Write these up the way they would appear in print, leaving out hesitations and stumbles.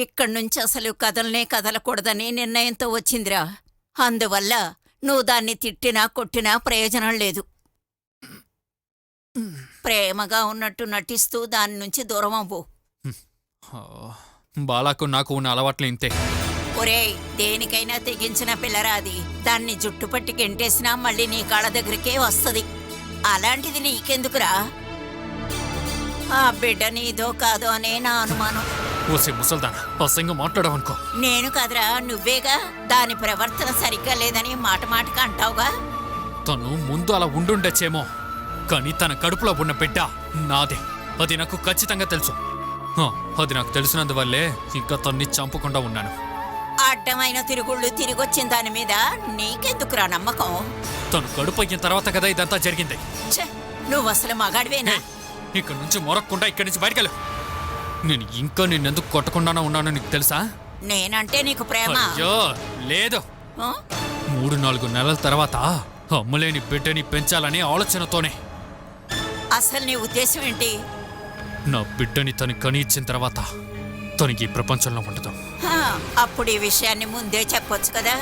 ఇక్కడి నుంచి అసలు కదలనే కదలకూడదని నిర్ణయంతో వచ్చిందిరా. అందువల్ల నువ్వు దాన్ని తిట్టినా కొట్టినా ప్రయోజనం లేదు. ప్రేమగా ఉన్నట్టు నటిస్తూ దాని నుంచి దూరం అవ్వు. బాలాకు నాకు ఉన్న అలవాట్లు ఇంతే. ఒరేయ్, దేనికైనా తెగించిన పిల్లరాది. దాన్ని జుట్టుపట్టి గెంటేసినా మళ్ళీ నీ కాళ్ళ దగ్గరికే వస్తుంది. అలాంటిది నీకెందుకురా? ఆ బిడ్డ నీదో కాదో అనే నా అనుమానం. ఓసే ముసల్దానా, అసంగా మాట్లాడావనుకో. నేను కదరా, నువ్వేగా. దాని ప్రవర్తన సరిగ్గా లేదని మాట మాటగా అంటావుగా. తను ముందు అలా ఉండుండొచ్చేమో, కానీ తన కడుపులో ఉన్న బిడ్డ నాదే. అది నాకు ఖచ్చితంగా తెలుసు. అది నాకు తెలిసినందువల్లే ఇంకా తన్ని చంపకుండా ఉన్నాను. అడ్డమైన తిరుగుళ్ళు తిరిగొచ్చిన దాని మీద నీకెందుకురా నమ్మకం? తను కడుపు అయిన తర్వాత కదా ఇదంతా జరిగింది. నువ్వు అసలు మగాడివేనా? ఇక్కడ నుంచి మొరక్కుండా ఇక్కడి నుంచి బయటకెళ్ళు. నేను ఇంకా నిన్నెందుకు కొట్టకుండానే ఉన్నానో నీకు తెలుసా? నేనంటే నీకు ప్రేమ? అయ్యో లేదు. 3-4 నెలల తర్వాత అమ్మలేని బిడ్డని పెంచాలనే ఆలోచనతోనే. అసలు నీ ఉద్దేశం ఏంటి? నా బిడ్డని తను కని ఇచ్చిన తర్వాత తనకి ఈ ప్రపంచంలో ఉండదు. అప్పుడు ఈ విషయాన్ని ముందే చెప్పొచ్చు కదా.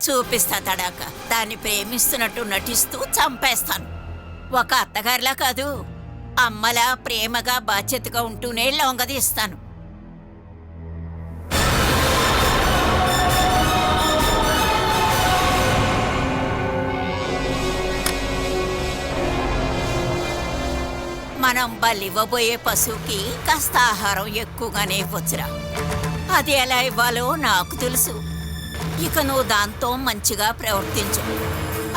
చూపిస్తా తడాక. దాన్ని ప్రేమిస్తున్నట్టు నటిస్తూ చంపేస్తాను. ఒక అత్తగారిలా కాదు, అమ్మలా ప్రేమగా బాధ్యతగా ఉంటూనే లొంగదీస్తాను. మనం బలివ్వబోయే పశువుకి కాస్త ఆహారం ఎక్కువగానే ఇవ్వచ్చురా. అది ఎలా ఇవ్వాలో నాకు తెలుసు. ఇక నువ్వు దాంతో మంచిగా ప్రవర్తించు.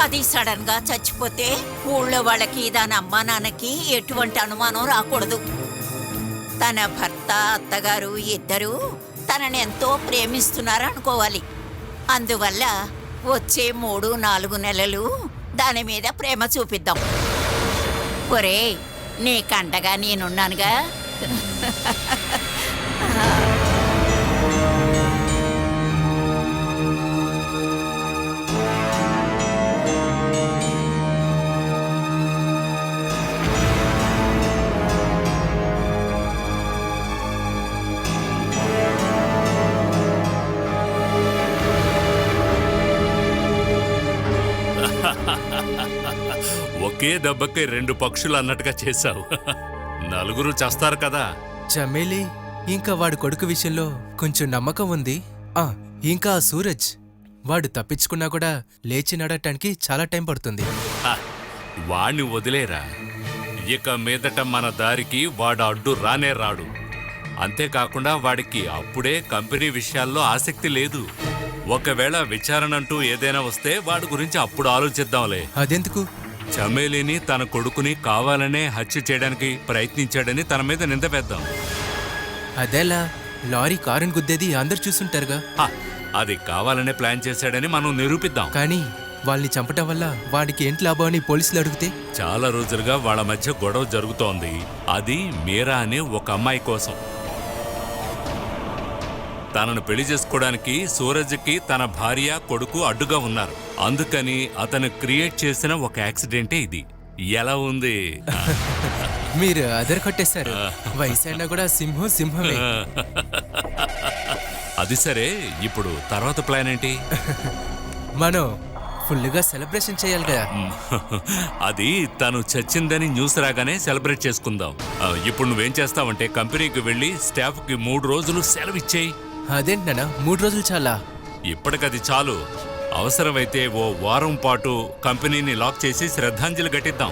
అది సడన్ గా చచ్చిపోతే ఊళ్ళో వాళ్ళకి, దాని అమ్మా నాన్నకి ఎటువంటి అనుమానం రాకూడదు. తన భర్త, అత్తగారు ఇద్దరూ తనని ఎంతో ప్రేమిస్తున్నారు అనుకోవాలి. అందువల్ల వచ్చే 3-4 నెలలు దాని మీద ప్రేమ చూపిద్దాం. ఒరేయ్, నీ కండగా నేనున్నానుగా. ఒకే దెబ్బకి 2 పక్షులు అన్నట్టుగా చేశావు. నలుగురు చేస్తారు కదా. చమేలి ఇంకా వాడి కొడుకు విషయంలో కొంచెం నమ్మకం ఉంది. ఇంకా సూరజ్, వాడు తప్పించుకున్నా కూడా లేచి నడటానికి చాలా టైం పడుతుంది. వాణ్ణి వదిలేరా. ఇక మీదట మన దారికి వాడు అడ్డు రానే రాడు. అంతేకాకుండా వాడికి అప్పుడే కంపెనీ విషయాల్లో ఆసక్తి లేదు. ఒకవేళ విచారణంటూ ఏదైనా వస్తే వాడి గురించి అప్పుడు ఆలోచిద్దాంలే. అదెందుకు? చమేలిని, తన కొడుకుని కావాలనే హత్య చేయడానికి ప్రయత్నించాడని తన మీద నింద వేద్దాం. అదేలా? లారీ కారుని గుద్దేది అందరు చూసుంటారుగా. అది కావాలనే ప్లాన్ చేశాడని మనం నిరూపిద్దాం. కానీ వాళ్ళని చంపటం వల్ల వాడికి ఏంటి లాభం అని పోలీసులు అడిగితే? చాలా రోజులుగా వాళ్ళ మధ్య గొడవ జరుగుతోంది. అది మీరా అనే ఒక అమ్మాయి కోసం. తనను పెళ్లి చేసుకోవడానికి సూరజ్కి తన భార్య, కొడుకు అడ్డుగా ఉన్నారు. అందుకని అతను క్రియేట్ చేసిన ఒక యాక్సిడెంటే ఇది. ఎలా ఉంది? మీరు అదర్ కొట్టేశారు. వయసైనా కూడా సింహం సింహమే. అది సరే, ఇప్పుడు తర్వాత ప్లాన్ ఏంటి? మనం ఫుల్గా సెలబ్రేషన్ చేయాలి కదా. అది తను చచ్చిందని న్యూస్ రాగానే సెలబ్రేట్ చేసుకుందాం. ఇప్పుడు నువ్వేం చేస్తావంటే కంపెనీకి వెళ్ళి స్టాఫ్కి 3 రోజులు సెలవు ఇచ్చేయి. అదేంటన్నా 3 రోజులు చాలా? ఇప్పటికది చాలు. అవసరమైతే ఓ వారం పాటు కంపెనీని లాక్ చేసి శ్రద్ధాంజలి ఘటిద్దాం.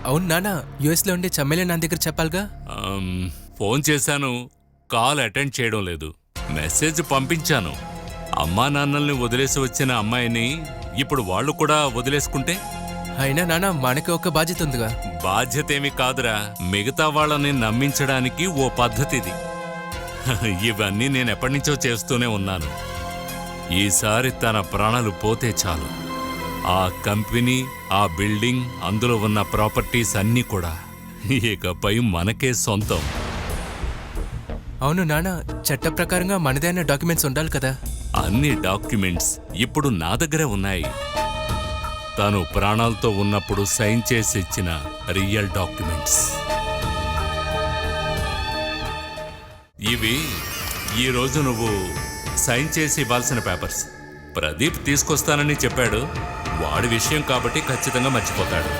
అవును నానా, యుఎస్లో ఉండే చమ్మేలే నా దగ్గర చెప్పాలిగా. ఫోన్ చేశాను, కాల్ అటెండ్ చేయడం లేదు. మెసేజ్ పంపించాను. అమ్మా నాన్నల్ని వదిలేసి వచ్చిన అమ్మాయిని ఇప్పుడు వాళ్ళు కూడా వదిలేసుకుంటే? అయినా నానా, మనకి ఒక బాధ్యత ఉందిగా. బాధ్యత ఏమి కాదురా, మిగతా వాళ్ళని నమ్మించడానికి ఓ పద్ధతిది. ఇవన్నీ నేను ఎప్పటినుంచో చేస్తూనే ఉన్నాను. ఈసారి తన ప్రాణాలు పోతే చాలు. ఆ కంపెనీ, ఆ బిల్డింగ్, అందులో ఉన్న ప్రాపర్టీస్ అన్నీ కూడా ఇకపై మనకే సొంతం. అవును నానా, చట్ట ప్రకారంగా మనదైన డాక్యుమెంట్స్ ఉండాలి కదా. అన్ని డాక్యుమెంట్స్ ఇప్పుడు నా దగ్గరే ఉన్నాయి. తను ప్రాణాలతో ఉన్నప్పుడు సైన్ చేసి ఇచ్చిన రియల్ డాక్యుమెంట్స్ ఇవి. ఈ రోజు నువ్వు సైన్ చేసి ఇవ్వాల్సిన పేపర్స్ ప్రదీప్ తీసుకొస్తానని చెప్పాడు. వాడి విషయం కాబట్టి ఖచ్చితంగా మర్చిపోతాడు.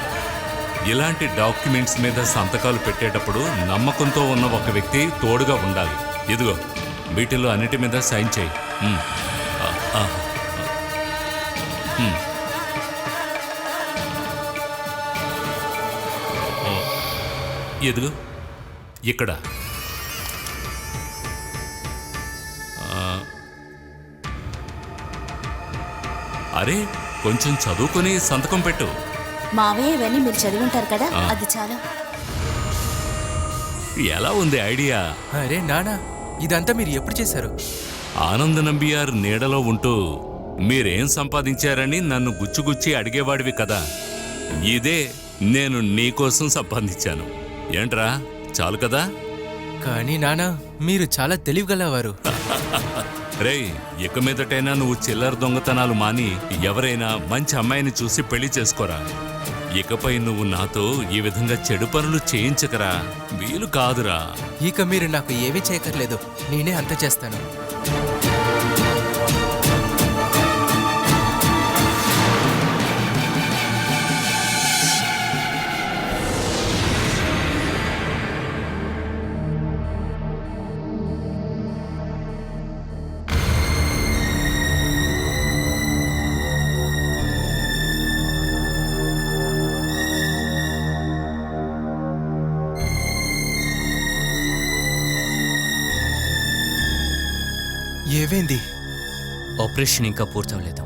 ఇలాంటి డాక్యుమెంట్స్ మీద సంతకాలు పెట్టేటప్పుడు నమ్మకంతో ఉన్న ఒక వ్యక్తి తోడుగా ఉండాలి. ఇదిగో వీటిల్లో అన్నిటి మీద సైన్ చేయి. ఆ, ఆ, ఉమ్. ఇదిగో ఇక్కడ. అరే కొంచెం చదువుకొని సంతకం పెట్టు. మావయ్య ఇవన్నీ మీరు చదివి ఉంటారు కదా, అది చాలా. ఎలా ఉంది ఐడియా? అరే నానా, ఇదంతా మీరు ఎప్పుడు చేశారు? ఆనంద్ నంబియార్ నీడలో ఉంటూ మీరేం సంపాదించారని నన్ను గుచ్చుగుచ్చి అడిగేవాడివి కదా. ఇదే నేను నీకోసం సంపాదించాను. ఏంట్రా, చాలు కదా? కానీ నానా, మీరు చాలా తెలివిగలవారు. రేయ్, ఇక మీదటైనా నువ్వు చిల్లర దొంగతనాలు మాని ఎవరైనా మంచి అమ్మాయిని చూసి పెళ్లి చేసుకోరా. ఇకపై నువ్వు నాతో ఈ విధంగా చెడు పనులు చేయించకరా, వీలు కాదురా. ఇక మీరు నాకు ఏమీ చేయక్కర్లేదు, నేనే అంత చేస్తాను. ఏమైంది? ఆపరేషన్ ఇంకా పూర్తవలేదు.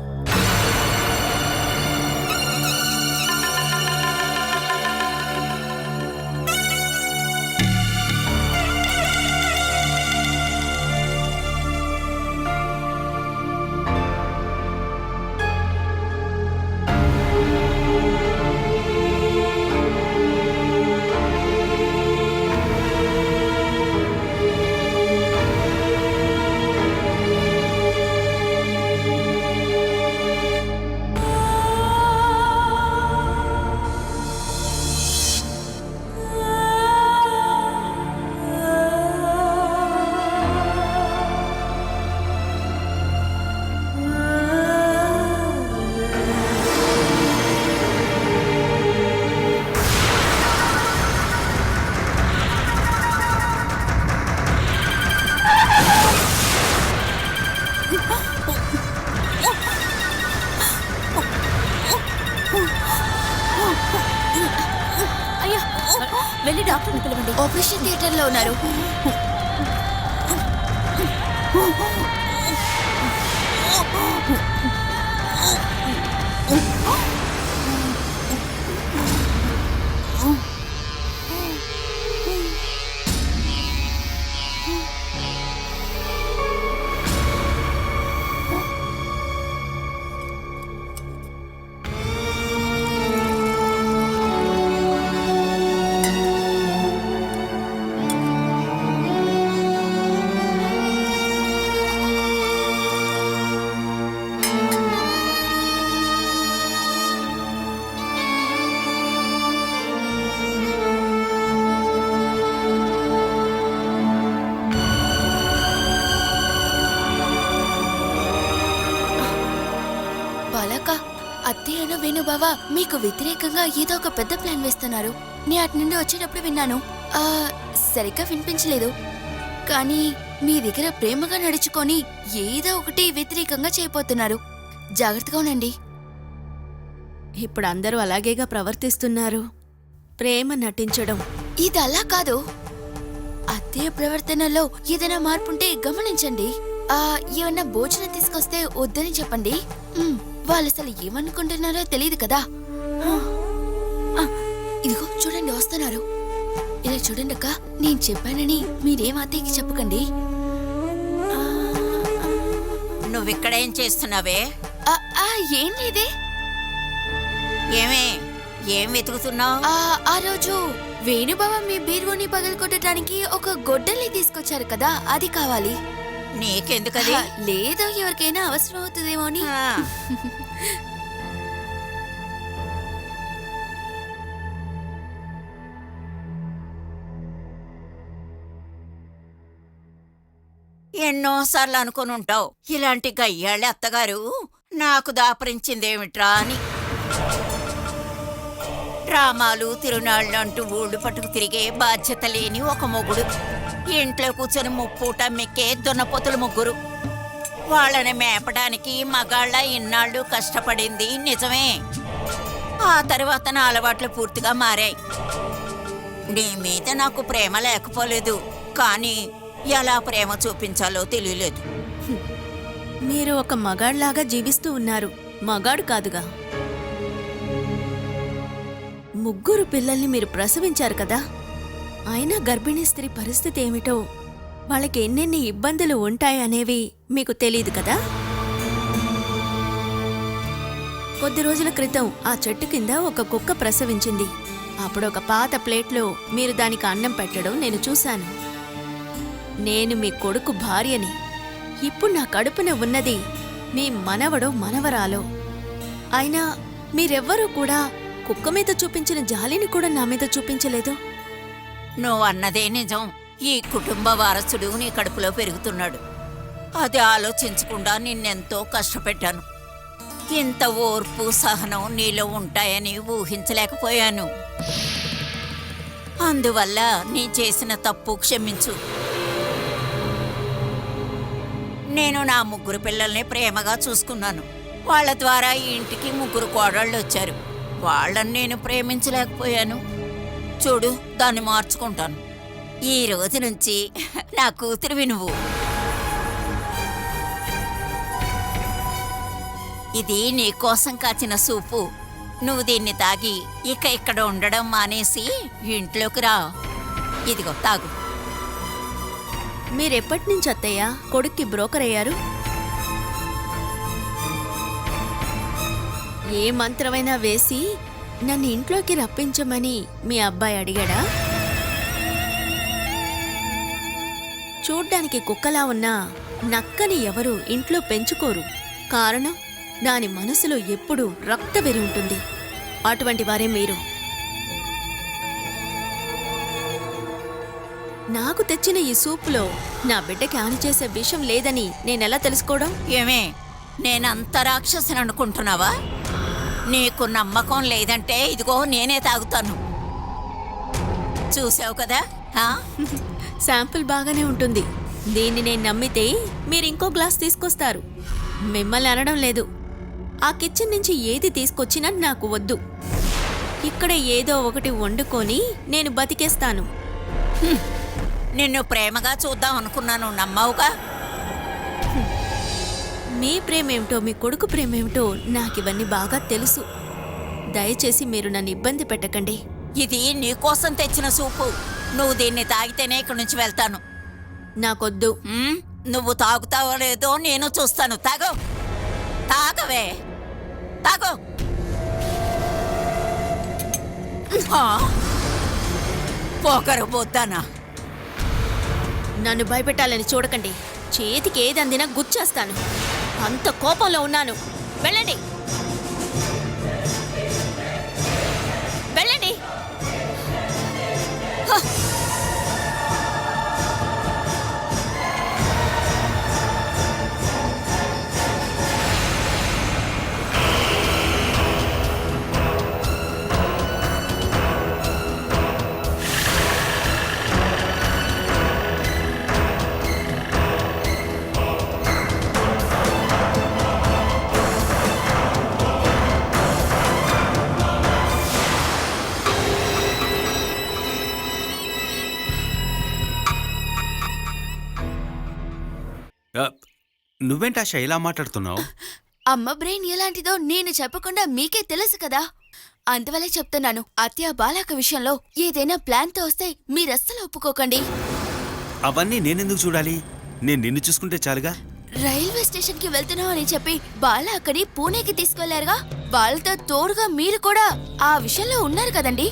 అయ్యా, వెళ్ళి డాక్టర్ని పిలవండి. ఆపరేషన్ థియేటర్లో ఉన్నారు. అత్తయ్య అయిన వేణుబావ మీకు వ్యతిరేకంగా ఏదో ఒక పెద్ద ప్లాన్ వేస్తున్నారు. నేను అటు నుండి వచ్చేటప్పుడు విన్నాను. సరిగ్గా వినిపించలేదు, కానీ మీ దగ్గర ప్రేమగా నడుచుకొని ఏదో ఒకటి వ్యతిరేకంగా చేయబోతున్నారు. జాగ్రత్తగా ఉండండి. ఇప్పుడు అందరూ అలాగేగా ప్రవర్తిస్తున్నారు. ప్రేమ నటించడం ఇది అలా కాదు. అత్తయ్య ప్రవర్తనలో ఏదైనా మార్పుంటే గమనించండి. ఏమన్నా భోజనం తీసుకొస్తే వద్దని చెప్పండి. వాళ్ళు అసలు ఏమనుకుంటున్నారో తెలియదు కదా. ఇదిగో చూడండి, వస్తున్నారు. ఇలా చూడండి అక్క, నేను చెప్పానని మీరేం అత్తయ్యకి చెప్పకండి. నువ్విక్కడేం చేస్తున్నావే? ఏం లేదే. ఏం వెతుకుతున్నావు? ఆ రోజు వేణుబావ మీ బీరువుని పగలగొట్టడానికి ఒక గొడ్డల్ని తీసుకొచ్చారు కదా, అది కావాలి. నీకెందుకది? లేదో ఎవరికైనా అవసరం అవుతుందేమో అని. ఎన్నోసార్లు అనుకుని ఉంటావు ఇలాంటి గయ్యాళ్ళ అత్తగారు నాకు దాపరించిందేమిట్రా అని. డ్రామాలు తిరునాళ్ళు అంటూ ఊళ్ళు పట్టుకు తిరిగే బాధ్యత లేని ఒక మొగుడు, ఇంట్లో కూర్చొని ముప్పూట మెక్కే దున్నపోతులు ముగ్గురు. వాళ్ళని మేపడానికి మగాళ్ళ ఇన్నాళ్ళు కష్టపడింది నిజమే. ఆ తర్వాత నా అలవాట్లు పూర్తిగా మారాయి. నీ మీద నాకు ప్రేమ లేకపోలేదు, కానీ ఎలా ప్రేమ చూపించాలో తెలియలేదు. మీరు ఒక మగాడ్లాగా జీవిస్తూ ఉన్నారు, మగాడు కాదుగా. ముగ్గురు పిల్లల్ని మీరు ప్రసవించారు కదా, అయినా గర్భిణీ స్త్రీ పరిస్థితి ఏమిటో, వాళ్ళకి ఎన్నెన్ని ఇబ్బందులు ఉంటాయనేవి మీకు తెలీదు కదా. కొద్ది రోజుల క్రితం ఆ చెట్టు కింద ఒక కుక్క ప్రసవించింది. అప్పుడు ఒక పాత ప్లేట్లో మీరు దానికి అన్నం పెట్టడం నేను చూశాను. నేను మీ కొడుకు భార్యని. ఇప్పుడు నా కడుపున ఉన్నది మీ మనవడో మనవరాలో. అయినా మీరెవ్వరూ కూడా కుక్క మీద చూపించిన జాలిని కూడా నా మీద చూపించలేదు. నువ్వన్నదే నిజం. ఈ కుటుంబ వారసుడు నీ కడుపులో పెరుగుతున్నాడు. అది ఆలోచించకుండా నిన్నెంతో కష్టపెట్టాను. ఇంత ఓర్పు సహనం నీలో ఉంటాయని ఊహించలేకపోయాను. అందువల్ల నీ చేసిన తప్పు క్షమించు. నేను నా ముగ్గురు పిల్లల్ని ప్రేమగా చూసుకున్నాను. వాళ్ళ ద్వారా ఈ ఇంటికి ముగ్గురు కోడళ్ళు వచ్చారు. వాళ్ళని నేను ప్రేమించలేకపోయాను. చూడు, దాన్ని మార్చుకుంటాను. ఈ రోజు నుంచి నా కూతురివి నువ్వు. ఇది నీకోసం కాచిన సూపు. నువ్వు దీన్ని తాగి ఇక ఇక్కడ ఉండడం మానేసి ఇంట్లోకి రా. ఇదిగో తాగు. మీరెప్పటినుంచి అత్తయ్య కొడుక్కి బ్రోకర్ అయ్యారు? ఏ మంత్రమైనా వేసి నన్ను ఇంట్లోకి రప్పించమని మీ అబ్బాయి అడిగాడా? చూడ్డానికి కుక్కలా ఉన్నా నక్కని ఎవరు ఇంట్లో పెంచుకోరు. కారణం, దాని మనసులో ఎప్పుడూ రక్తవెరి ఉంటుంది. అటువంటి వారే మీరు. నాకు తెచ్చిన ఈ సూపులో నా బిడ్డకి హాని చేసే విషయం లేదని నేనెలా తెలుసుకోవడం? ఏమే, నేనంత రాక్షసుని అనుకుంటున్నావా? నీకు నమ్మకం లేదంటే ఇదిగో నేనే తాగుతాను. చూసావు కదా? శాంపుల్ బాగానే ఉంటుంది. దీన్ని నేను నమ్మితే మీరు ఇంకో గ్లాస్ తీసుకొస్తారు. మిమ్మల్ని అనడం లేదు. ఆ కిచెన్ నుంచి ఏది తీసుకొచ్చినా నాకు వద్దు. ఇక్కడ ఏదో ఒకటి వండుకొని నేను బతికేస్తాను. నిన్ను ప్రేమగా చూద్దాం అనుకున్నాను, నమ్మావుగా. మీ ప్రేమేమిటో మీ కొడుకు ప్రేమేమిటో నాకివన్నీ బాగా తెలుసు. దయచేసి మీరు నన్ను ఇబ్బంది పెట్టకండి. ఇది నీకోసం తెచ్చిన సూపు. నువ్వు దీన్ని తాగితేనే ఇక్కడి నుంచి వెళ్తాను. నాకొద్దు. నువ్వు తాగుతావో లేదో నేను చూస్తాను. తాగు, తాగవే, తాగు. పోకరు పోతానా? నన్ను భయపెట్టాలని చూడకండి. చేతికి ఏది అందినా గుచ్చేస్తాను. అంత కోపంలో ఉన్నాను. వెళ్ళండి, వెళ్ళండి. నువ్వేంటి ఆశ ఇలా మాట్లాడుతున్నావు? అమ్మ బ్రెయిన్ ఎలాంటిదో నేను చెప్పకుండా మీకే తెలుసు కదా, అందువల్ల చెప్తున్నాను. అత్య బాలాక విషయంలో ఏదైనా ప్లాన్తో వస్తే మీరస్సలు ఒప్పుకోకండి. అవన్నీ నేనెందుకు చూడాలి? నేను నిన్ను చూసుకుంటే చాలుగా. రైల్వే స్టేషన్ కి వెళ్తున్నావు అని చెప్పి బాలాకని పూణేకి తీసుకెళ్లారుగా. వాళ్ళతో తోడుగా మీరు కూడా ఆ విషయంలో ఉన్నారు కదండి.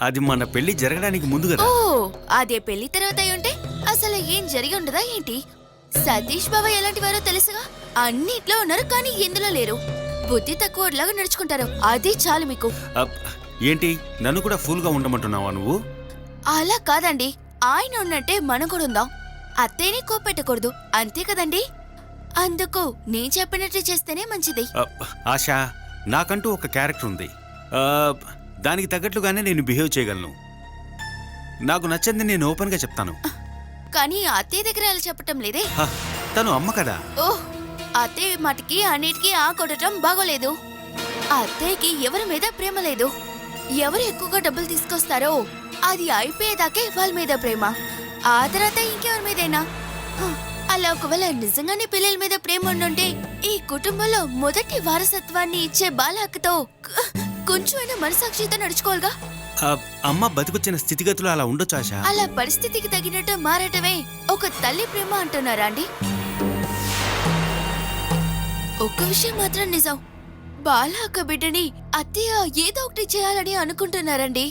అది మన పెళ్లి జరగడానికి ముందు కదా. ఓ, అదే పెళ్లి తర్వాత అయి ఉంటే అసలు ఏం జరిగి ఉండదా ఏంటి? సతీష్ బాబా ఎలాంటి వారో తెలుసుగా. అన్నిట్లో ఉన్నారు కానీ ఎందులో లేరు. బుద్ధి తక్కువలాగా నడుచుకుంటారు. అది చాలు మీకు. ఏంటి, నన్ను కూడా ఫుల్ గా ఉండమంటున్నావా నువ్వు? అలా కాదండి, ఆయన ఉన్నట్టే మనం కూడా ఉందాం. అత్తయ్యని కోపెట్టకూడదు అంతే కదండి. అందుకు నేను చెప్పినట్టు చేస్తేనే మంచిది. ఆశా, నాకంటూ ఒక క్యారెక్టర్ ఉంది. దానికి తగ్గట్లుగానే నేను బిహేవ్ చేయగలను. నాకు నచ్చింది నేను ఓపెన్గా చెప్తాను. కానీ అత్తయ్య దగ్గర అలా చెప్పటం లేదే. తను అమ్మ కదా. ఓహ్, అత్తయ్య మాటకి అన్నిటికీ ఆ కొట్టడం బాగోలేదు. అత్తయ్యకి ఎవరి మీద ప్రేమ లేదు. ఎవరు ఎక్కువగా డబ్బులు తీసుకొస్తారో అది అయిపోయేదాకే వాళ్ళ మీద ప్రేమ. ఆ తర్వాత ఇంకెవరి మీదైనా. అలా ఒకవేళ నిజంగానే పిల్లల మీద ప్రేమ ఉండుంటే ఈ కుటుంబంలో మొదటి వారసత్వాన్ని ఇచ్చే బాలహక్కుతో కొంచెమైనా మనసాక్షితో నడుచుకోవాలిగా. అమ్మ బతికొచ్చిన స్థితిగతులు అలా ఉండొచ్చు ఆశా. అలా పరిస్థితికి తగినట్టు మారటమే ఒక తల్లి ప్రేమ అంటున్నారా అండి? ఒక్క విషయం మాత్రం నిజం, బాలహక్క బిడ్డని అత్తయ్య ఏదో ఒకటి చేయాలని అనుకుంటున్నారండి.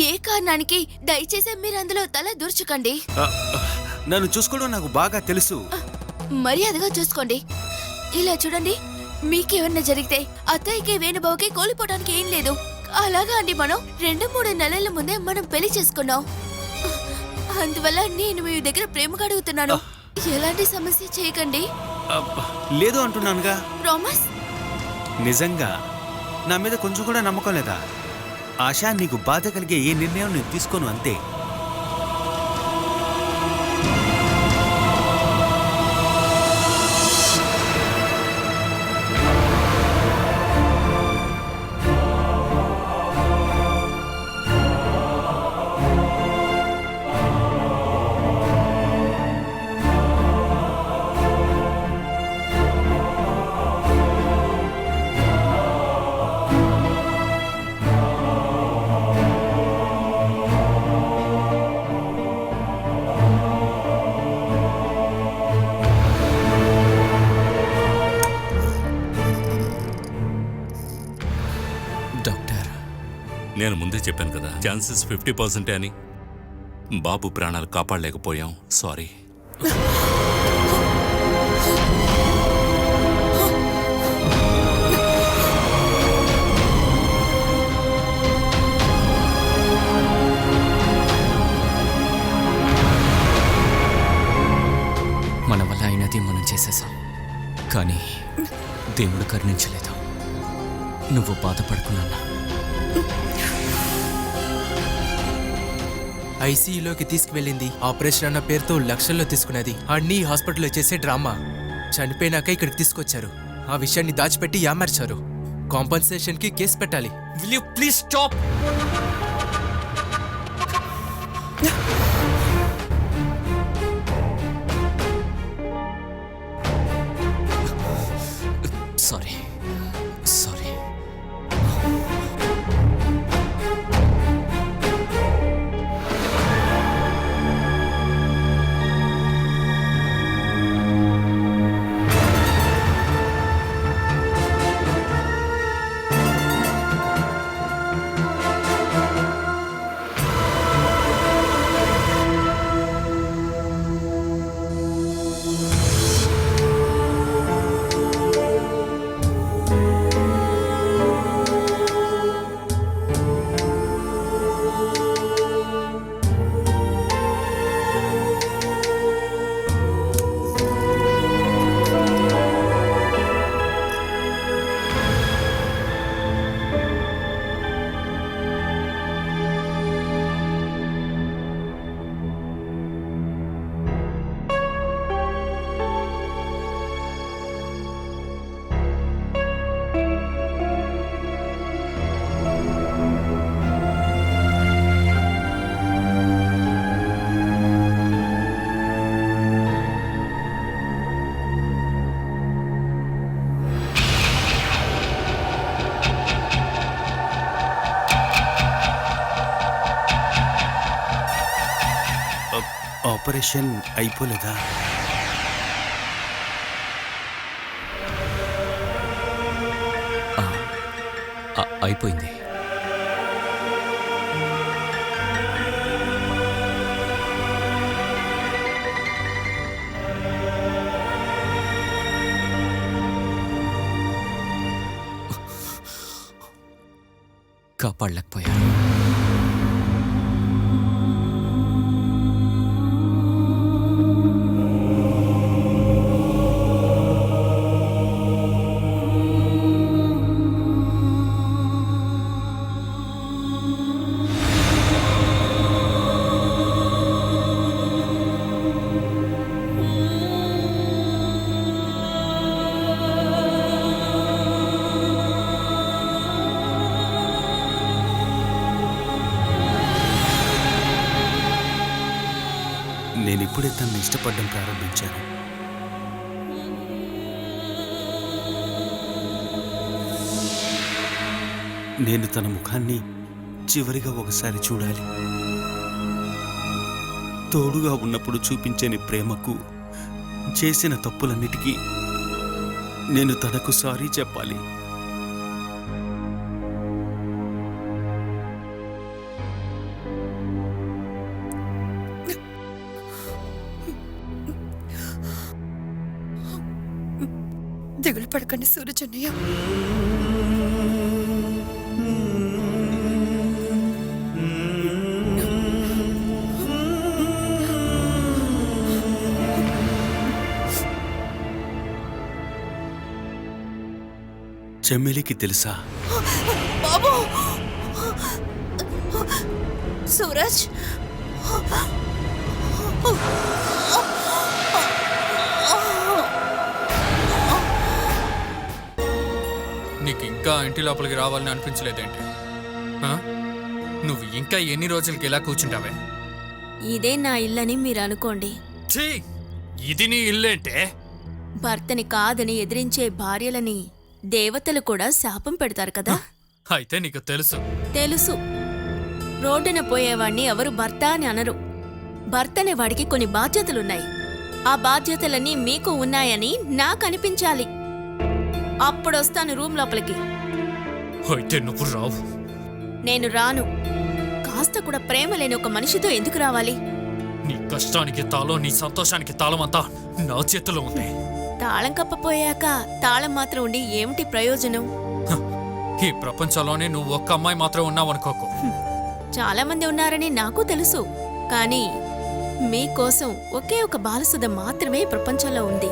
ఏ కారణానికి దయచేసి మీరు అందులో తల దూర్చుకోండి. నన్ను చూసుకోవడం నాకు బాగా తెలుసు. మర్యాదగా చూసుకోండి. ఇలా చూడండి, మీకేమన్నా జరిగితే అత్తయ్యకి వేణుబాబుకి కోల్పోవడానికి ఏం లేదు. అలాగా అండి, మనం 2-3 నెలల ముందే మనం పెళ్లి చేసుకున్నాం. అందువల్ల నేను మీ దగ్గర ప్రేమగా అడుగుతున్నాను, ఎలాంటి సమస్య చేయకండి. లేదు అంటున్నానుగా. ప్రామిస్? నిజంగా నా మీద కొంచెం కూడా నమ్మకం లేదా? ఆశా, నీకు బాధ కలిగే ఏ నిర్ణయం నేను తీసుకోను, అంతే. డాక్టర్, నేను ముందే చెప్పాను కదా, ఛాన్సెస్ 50% అని. బాబు ప్రాణాలు కాపాడలేకపోయాం, సారీ. మన వల్ల అయినది మనం చేసేసాం, కానీ దేవుడు కరుణించలేదు. నువ్వు బాధపడుకున్నా. ఐసీయూలోకి తీసుకువెళ్ళింది, ఆపరేషన్ అన్న పేరుతో లక్షల్లో తీసుకున్నది. అన్నీ హాస్పిటల్లో చేసే డ్రామా. చనిపోయినాక ఇక్కడికి తీసుకొచ్చారు. ఆ విషయాన్ని దాచిపెట్టి యామార్చారు. కాంపన్సేషన్ కి కేసు పెట్టాలి. Will you please stop? Sorry sorry. Operation అయిపోలేదా? అయిపోయింది. కాపాడలేకపోయాను. తనని ఇష్టపడడం ప్రారంభించాను. నేను తన ముఖాన్ని చివరిగా ఒకసారి చూడాలి. తోడుగా ఉన్నప్పుడు చూపించని ప్రేమకు, చేసిన తప్పులన్నిటికీ నేను తనకు సారీ చెప్పాలి. దిగులు పడకండి సూరజన్నయ్య. చెమ్మిలికి తెలుసా? బాబు సూరజ్, నీకు ఇంకా ఇంటి లోపలికి రావాలని అనిపించలేదేంటి? ఆ? నువ్వు ఇంకా ఎన్ని రోజులకి ఇలా కూర్చుంటావే? ఇదే నా ఇల్లని మీరు అనుకోండి. ఛీ! ఇది నీ ఇల్లేంటే? భర్తని కాదని ఎదిరించే భార్యలని దేవతలు కూడా శాపం పెడతారు కదా. అయితే నీకు తెలుసు. తెలుసు. రోడ్డున పోయేవాణ్ణి ఎవరు భర్త అని అనరు. భర్త అనే వాడికి కొన్ని బాధ్యతలున్నాయి. ఆ బాధ్యతలన్నీ మీకు ఉన్నాయని నాకు అనిపించాలి. అప్పుడొస్తాను రూమ్ లోపలికి. అయితే నువ్వు రావు. నేను రాను. కాస్త కూడా ప్రేమ లేని ఒక మనిషితో ఎందుకు రావాలి? నీ కష్టానికి తాళం, నీ సంతోషానికి తాళం అంతా నా చేతిలో ఉంది. తాళం కప్పపోయాక తాళం మాత్రం ఉండి ఏమిటి ప్రయోజనం? హ, ఈ ప్రపంచంలోనే నువ్వు ఒక్క అమ్మాయి మాత్రం ఉన్నావనుకోకు. చాలా మంది ఉన్నారని నాకు తెలుసు. కానీ మీకోసం ఒకే ఒక బాలసుధ మాత్రమే ఈ ప్రపంచంలో ఉంది.